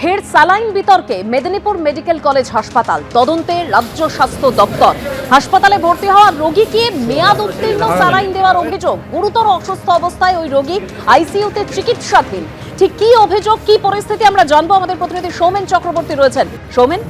ফের স্যালাইন বিতর্কে Medinipur medical college হাসপাতাল, তদন্তে রাজ্য স্বাস্থ্য দপ্তর। হাসপাতালে ভর্তি হওয়া রোগীকে মেয়াদ উত্তীর্ণ স্যালাইন দেওয়ার অভিযোগ। গুরুতর অসুস্থ অবস্থায় ওই রোগী আইসিইউতে চিকিৎসাধীন। ঠিক কি অভিযোগ, কি পরিস্থিতি আমরা জানবো। আমাদের প্রতিনিধি সৌমেন চক্রবর্তী রয়েছেন। সৌমেন,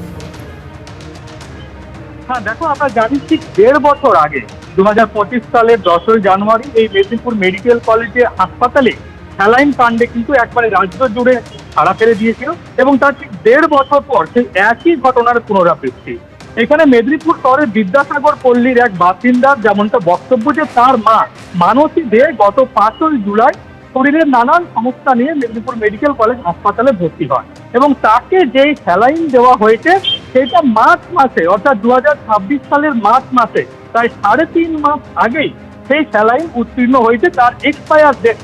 হ্যাঁ দেখো, আমরা জানি ঠিক 1.5 বছর আগে 2025 সালের 10ই জানুয়ারি এই মেদিনীপুর মেডিকেল কলেজে হাসপাতালে স্যালাইন কাণ্ডে কিন্তু একবারে রাজ্য জুড়ে ছাড়া ফেলে দিয়েছিল এবং তার ঠিক 1.5 বছর পর সেই একই ঘটনার পুনরাবৃত্তি। এখানে মেদিনীপুর শহরের বিদ্যাসাগর পল্লীর এক বাসিন্দার যেমনটা বক্তব্য যে তার মা মানসী দে গত 5ই জুলাই শরীরের নানান সমস্যা নিয়ে মেদিনীপুর মেডিকেল কলেজ হাসপাতালে ভর্তি হয় এবং তাকে যেই স্যালাইন দেওয়া হয়েছে সেটা মার্চ মাসে, অর্থাৎ 2026 সালের মার্চ মাসে, প্রায় 3.5 মাস আগেই সেই স্যালাইন উত্তীর্ণ হয়েছে, তার এক্সপায়ার ডেট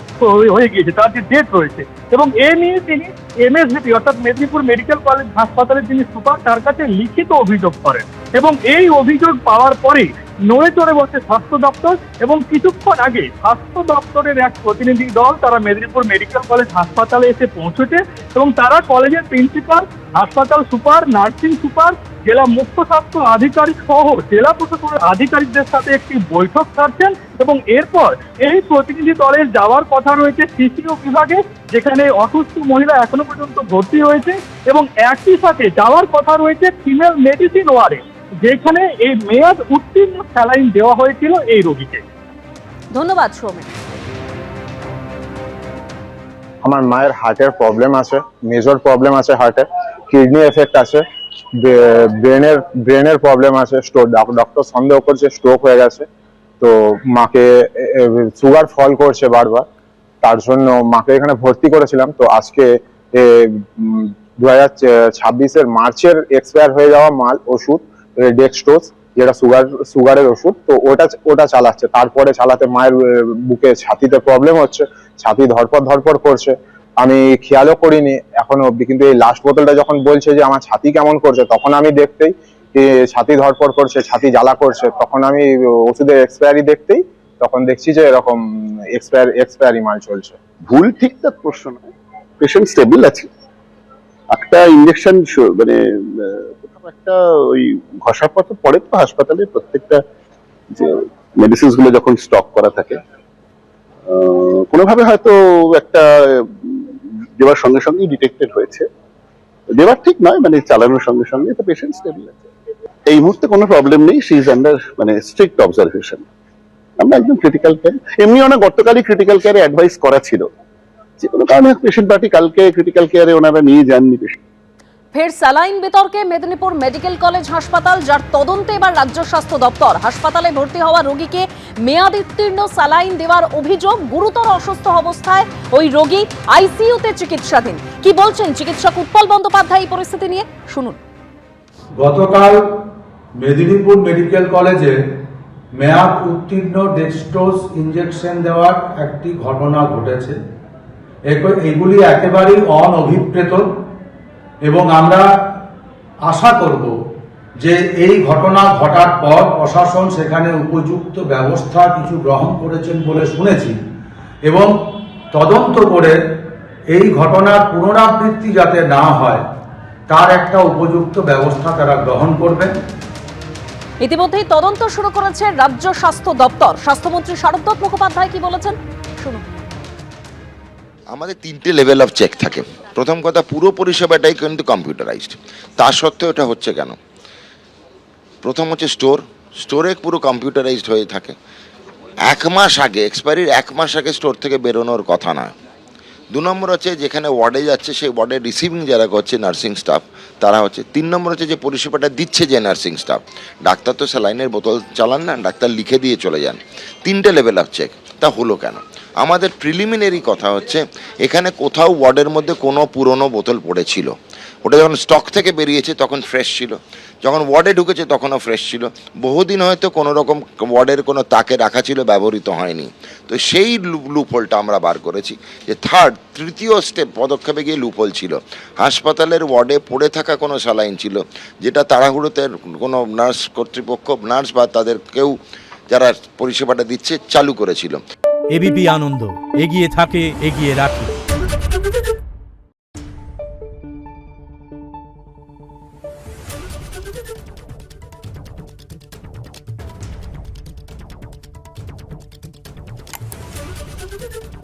হয়ে গিয়েছে, তার যে ডেট রয়েছে। এবং এ নিয়ে তিনি এমএসভিপি অর্থাৎ মেদিনীপুর মেডিকেল কলেজ হাসপাতালের যিনি সুপার তার কাছে লিখিত অভিযোগ করেন এবং এই অভিযোগ পাওয়ার পরেই নড়ে চড়ে বসে স্বাস্থ্য দপ্তর। এবং কিছুক্ষণ আগে স্বাস্থ্য দপ্তরের এক প্রতিনিধি দল তারা মেদিনীপুর মেডিকেল কলেজ হাসপাতালে এসে পৌঁছেছে এবং তারা কলেজের প্রিন্সিপাল, হাসপাতাল সুপার, নার্সিং সুপার, জেলা মুখ্য স্বাস্থ্য আধিকারিক সহ জেলা প্রশাসনের আধিকারিকদের সাথে একটি বৈঠক সারছেন এবং এরপর এই প্রতিনিধি দলের যাওয়ার কথা রয়েছে সিসিও বিভাগে, যেখানে অসুস্থ মহিলা এখনো পর্যন্ত ভর্তি হয়েছে এবং একই সাথে যাওয়ার কথা রয়েছে ফিমেল মেডিসিন ওয়ার্ডে, যেখানে এই মেয়াদ উত্তীর্ণ স্যালাইন দেওয়া হয়েছিল এই রোগীকে। ধন্যবাদ সৌমেন। আমার মায়ের হার্টের প্রবলেম আছে, মেজর প্রবলেম আছে, হার্টের কিডনি এফেক্ট আছে, ব্রেনের প্রবলেম আছে, ডক্টর সন্দেহ করছে স্ট্রোক হয়ে গেছে। তো মাকে সুগার ফল করছে বারবার, তার জন্য মাকে এখানে ভর্তি করেছিলাম। তো আজকে 2026 মার্চের এক্সপায়ার হয়ে যাওয়া মাল ওষুধ ডেক্সট্রোজ, যেটা সুগারের ওষুধ, তো ওটা চালাচ্ছে। তারপরে চালাতে মায়ের বুকে ছাতিতে প্রবলেম হচ্ছে, ছাতি ধরপড় করছে। আমি খেয়ালও করিনি এখনো অব্দি, কিন্তু এই লাস্ট বোতলটা যখন বলছে যে আমার ছাতি কেমন করছে, তখন আমি দেখতেই ছাতি ধরপড় করছে, ছাতি জ্বালা করছে, তখন আমি ওষুধের এক্সপায়ারি দেখতেই তখন দেখছি যে এরকম এক্সপায়ারি মাল চলছে। ভুল ঠিক তার প্রশ্ন নয়, পেশেন্ট স্টেবল আছে। একটা ইঞ্জেকশন মানে একটা ওই ঘষাপথ পড়ে তো হাসপাতালে, প্রত্যেকটা যে মেডিসিন গুলো যখন স্টক করা থাকে কোনোভাবে হয়তো একটা দেওয়ার সঙ্গে সঙ্গে ডিটেক্টেড হয়েছে। দেওয়ার ঠিক নয়, মানে চালানোর সঙ্গে সঙ্গে তো পেশেন্ট স্টেবল আছে। এই মুহূর্তে কোনো প্রবলেম নেই, শি ইজ আন্ডার মানে স্ট্রিক্ট অবজারভেশন। আমরা একদম ক্রিটিক্যাল কেয়ার, এমনি অনেক গতকালই ক্রিটিক্যাল কেয়ারে অ্যাডভাইস করা ছিল, যে কোনো কারণে পেশেন্ট পার্টি কালকে ক্রিটিক্যাল কেয়ারে ওনারা নিয়ে যাননি পেশেন্ট। ফের স্যালাইন বিতর্কে মেদিনীপুর মেডিকেল কলেজ হাসপাতাল, যার তদন্তে এবার রাজ্য স্বাস্থ্য দপ্তর। হাসপাতালে ভর্তি হওয়া রোগীকে মেয়াদ উত্তীর্ণ স্যালাইন দেওয়ার অভিযোগ। গুরুতর অসুস্থ অবস্থায় ওই রোগী আইসিইউতে চিকিৎসাধীন। কি বলছেন চিকিৎসক উৎপল বন্দ্যোপাধ্যায় এই পরিস্থিতি নিয়ে, শুনুন। গতকাল মেদিনীপুর মেডিকেল কলেজে মেয়াদ উত্তীর্ণ ডেক্সট্রোজ ইঞ্জেকশন দেওয়ার একটি ঘটনা ঘটেছে। এগুলি একেবারেই অনভিপ্রেত এবং আমরা আশা করব যে এই ঘটনা ঘটার পর প্রশাসন সেখানে উপযুক্ত ব্যবস্থা কিছু গ্রহণ করেছেন বলে শুনেছি এবং তদন্ত করে এই ঘটনার পুনরাবৃত্তি যাতে না হয় তার একটা উপযুক্ত ব্যবস্থা তারা গ্রহণ করবেন। ইতিমধ্যেই তদন্ত শুরু করেছে রাজ্য স্বাস্থ্য দপ্তর। স্বাস্থ্যমন্ত্রী শারদত্ত মুখোপাধ্যায় কি বলেছেন, শুনুন। আমাদের 3টে লেভেল অফ চেক থাকে। প্রথম কথা, পুরো পরিষেবাটাই কিন্তু কম্পিউটারাইজড, তা সত্ত্বেও এটা হচ্ছে কেন? প্রথম হচ্ছে স্টোরে পুরো কম্পিউটারাইজড হয়ে থাকে। 1 মাস আগে, এক্সপায়ারির 1 মাস আগে স্টোর থেকে বেরোনোর কথা নয়। 2 নম্বর হচ্ছে যেখানে ওয়ার্ডে যাচ্ছে সেই ওয়ার্ডে রিসিভিং যারা করছে নার্সিং স্টাফ তারা হচ্ছে। 3 নম্বর হচ্ছে যে পরিষেবাটা দিচ্ছে যে নার্সিং স্টাফ। ডাক্তার তো স্যালাইনের বোতল চালান না, ডাক্তার লিখে দিয়ে চলে যান। 3টে লেভেল অফ চেক, তা হলো কেন? আমাদের প্রিলিমিনারি কথা হচ্ছে এখানে কোথাও ওয়ার্ডের মধ্যে কোনো পুরনো বোতল পড়েছিল, ওটা যখন স্টক থেকে বেরিয়েছে তখন ফ্রেশ ছিল, যখন ওয়ার্ডে ঢুকেছে তখনও ফ্রেশ ছিল। বহুদিন হয়তো কোনো রকম ওয়ার্ডের কোনো তাকে রাখা ছিল, ব্যবহৃত হয়নি। তো সেই লুপহোলটা আমরা বার করেছি, যে তৃতীয় পদক্ষেপে গিয়ে লুপহোল ছিল। হাসপাতালের ওয়ার্ডে পড়ে থাকা কোনো স্যালাইন ছিল, যেটা তাড়াহুড়োতে কোনো নার্স কর্তৃপক্ষ, নার্স বা তাদের কেউ যারা পরিষেবাটা দিচ্ছে চালু করেছিল। এবিপি আনন্দ, এগিয়ে থাকে, এগিয়ে রাখে। নিউজ।